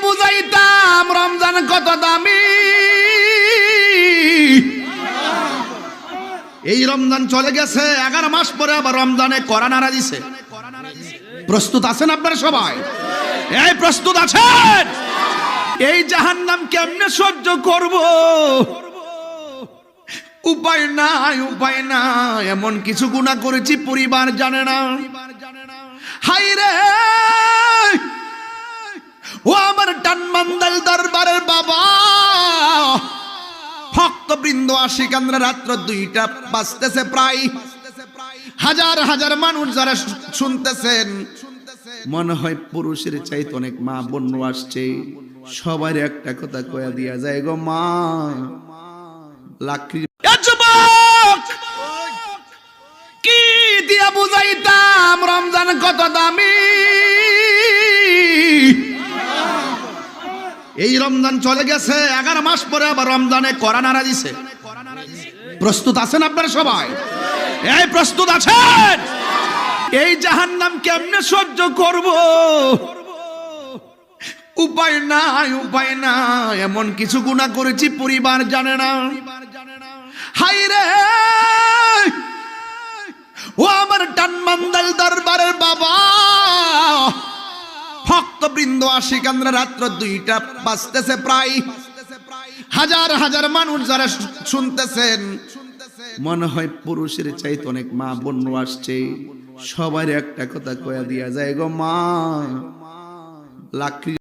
বুঝাইতাম রমজান কত দামি। এই রমজান চলে গেছে, 11 মাস পরে আবার রমজানে কড়া নাড়া দিছে। প্রস্তুত আছেন আপনারা সবাই? এই প্রস্তুত আছেন? এই জাহান্নাম কেমনে সহ্য করব? উপায় নাই, উপায় নাই। এমন কিছু গুনাহ করেছি পরিবার জানে না। হায় রে, ও আমার টানমান্দাল দরবারের বাবা, ভক্তবৃন্দ আশিকানরা, রাত্র 2টা বাজতেছে প্রায়। হাজার হাজার মানুষ যারা শুনতেছেন, মনে হয় পুরুষের চাইতে অনেক মা বোন আসছে। সবার একটা কথা কয়া দিয়া যায় গো, মা লাকড়ি। কি দিয়া বুঝাইতাম রমজান কত দামি? এই রমজান চলে গেছে, 11 মাস পরে আবার রমজানে কড়া নাড়া দিছে। প্রস্তুত আছেন আপনারা সবাই? এই প্রস্তুত আছেন? এই জাহান্নাম কেমনে সহ্য করব? উপায় নাই, উপায় নাই। এমন কিছু গুনাহ করেছি পরিবার জানে না। হায় রে, ও আমার টানমান্দাল দরবারের বাবা, ভক্তবৃন্দ আশিকানরা, রাত্র 2টা বাজতেছে প্রায়। হাজার হাজার মানুষ যারা শুনতেছেন, মনে হয় পুরুষের চাইতে অনেক মা বোন আসছে। সবার একটা কথা কয়া দিয়া যায় গো, মা লাকড়ি।